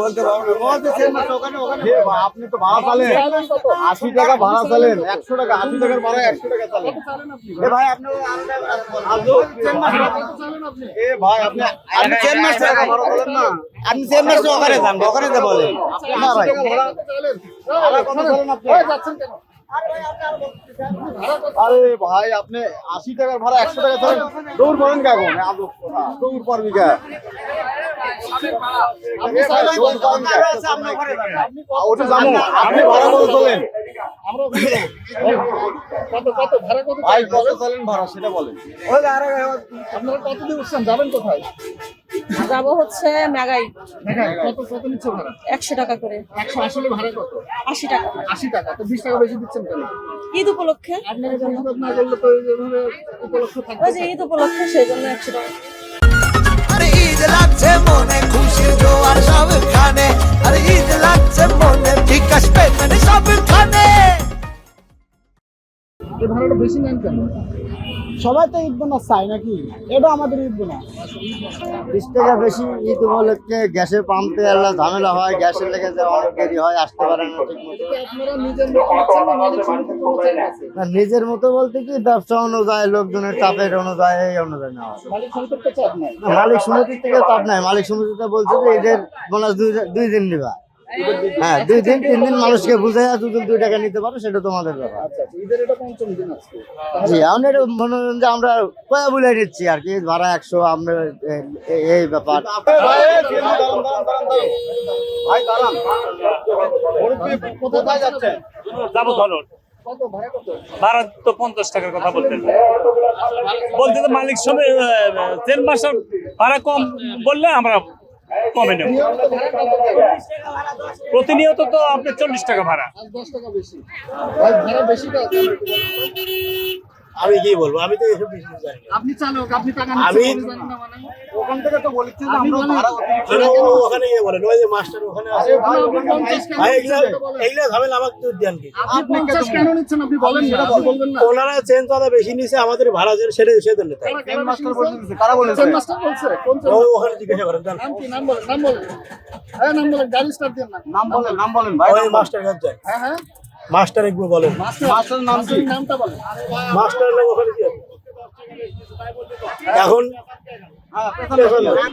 বলতে পারবো না। আপনি তো ভাড়া চালেন 80 টাকা ভাড়া চালেন, 100 টাকা 80 টাকার ভাড়া 100 টাকা চালেন। এ ভাই আপনি এ ভাই আপনি চেন মাস টাকা ভাড়া চালেন না, আপনি চেন মাস ওখানে যান, ওখানে যা বলেন না ভাই ভাড়া কত চালেন আপনি যাচ্ছেন কেন? আরে ভাই আপনি 80 টাকার ভাড়া 100 টাকা চালেন, দৌড় পড়েন কাগো আজব কথা, দৌড় পড়বি কা ওটা জানো আপনি ভাড়া কত চলেন, ভাই কত চলেন ভাড়া সেটা বলেন। আপনারা কতদিন উঠছেন, যাবেন কোথায়? যাবো হচ্ছে মেঘাই। কত নিচ্ছে ভাড়া? 100 টাকা করে। 100 আসলে ভাড়া কত? 80 টাকা। 80 টাকা, তো 20 টাকা বেশি দিচ্ছেন কেন? ঈদ উপলক্ষে। আপনারা জনগণ না করলে তো এইভাবে উপলক্ষ থাকবে। ওই যে ঈদ উপলক্ষে সেই জন্য 100 টাকা। আরে ঈদ লাগছে মনে, খুশির জোয়ার সবখানে, আরে ঈদ লাগছে মনে, বিকাশ পেমেন্ট সবখানে। এই ভাড়াটা বেশি নেন কেন? সবাই তো ঈদ বোনাস চায় নাকি, এটা আমাদের ঈদ বোনাস। 20 টাকা বেশি ঈদ উপলক্ষে গ্যাসের পাম্পে আল্লাহ ঝামেলা হয়, গ্যাসের লেগে যে অনেক দেরি হয়, আসতে পারেন না ঠিক মতো। আপনারা নিজের মতো আছেন না মালিক সমিতির কর্মচারী আছে? না, নিজের মতো বলতে কি ব্যবসা অনুযায়ী, লোকজনের চাপের অনুযায়ী, এই অনুযায়ী নেওয়া হয়। মালিক সমিতির তো চাপ নাই। না, মালিক সমিতির থেকে চাপ নাই, মালিক সমিতিতে বলছে যে ঈদের বোনাস 2 দিন দিবা, হ্যাঁ 2 দিন 3 দিন মানুষকে বুঝাই যদি 2 টাকা নিতে পারো সেটা তোমাদের ব্যাপার। আচ্ছা, ঈদের এটা পঞ্চম দিন আজকে। জি এখন এটা মনে করেন যে আমরা কয়া বলে নিচ্ছি আর কি, ভাড়া 100 আমরা এই ব্যাপার। কোথায় যাচ্ছেন? যাবো ধরুন কত ভাড়া কত? ভাড়া তো 50 টাকার কথা বলতেন, বলতে তো মালিক সবে 3 মাসের ভাড়া কম বললে আমরা কমে নেব। প্রতিনিয়ত তো আপনি 40 টাকা ভাড়া। আজ 10 টাকা বেশি। ভাই ভাড়া বেশিটা আছে। আমি কি বলবো, আমি তো এসব বিষয় জানি না। আপনি চালক, আপনি টাকা নিচ্ছেন জানেন না মানে? ওখান থেকে তো বলছে যে আপনি আমরা বলেন, ভাড়া ওখানে গিয়ে বলেন, ওই যে মাস্টার ওখানে আছে। আপনি 50 কেন ভাই নিচ্ছেন এগুলা সেটা বলেন। এগুলা ঝামেলা আমাকে তো দেন কি? আপনি 50 কেন নিচ্ছেন আপনি বলেন না, আপনি বলবেন না। ওনারা চেঞ্জ কথা বেশি নিছে, আমাদের ভাড়া যে সেটা সেজন্য তাই। চেন মাস্টার বলছে, কারা বলেছে? চেন মাস্টার বলছে, কোন চেন? ওখানে জিজ্ঞাসা করেন জান। নাম কি? নাম বলেন, নাম বলেন। হ্যাঁ নাম বলেন, গাড়ি স্টার্ট দেন না। নাম বলেন ভাই। ওই মাস্টার কাছে যান, হ্যাঁ হ্যাঁ মাস্টার একবার বলেন। মাস্টার নাম কি? নামটা বলেন। মাস্টার নাম ওখানে কি আছে? এখন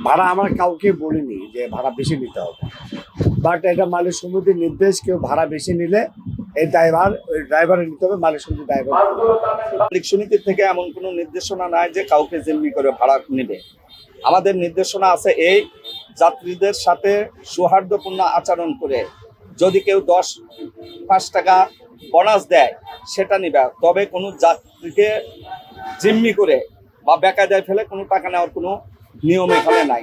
ভাড়া আমরা কাউকে বলিনি যে ভাড়া বেশি নিতে হবে, বাট এটা মালিক সমিতির নির্দেশ, কেউ ভাড়া বেশি নিলে এই ড্রাইভার ওই ড্রাইভারের নিতে হবে, মালিক সমিতির ড্রাইভার। মালিক সমিতি থেকে এমন কোনো নির্দেশনা নাই যে কাউকে জিম্মি করে ভাড়া নেবে। আমাদের নির্দেশনা আছে এই, যাত্রীদের সাথে সৌহার্দ্যপূর্ণ আচরণ করে যদি কেউ 5 টাকা বোনাস দেয় সেটা নিবে, তবে কোনো যাত্রীকে জিম্মি করে বা বেকায়দায় ফেলে কোনো টাকা নেওয়ার কোনো নিয়ম এখানে নাই।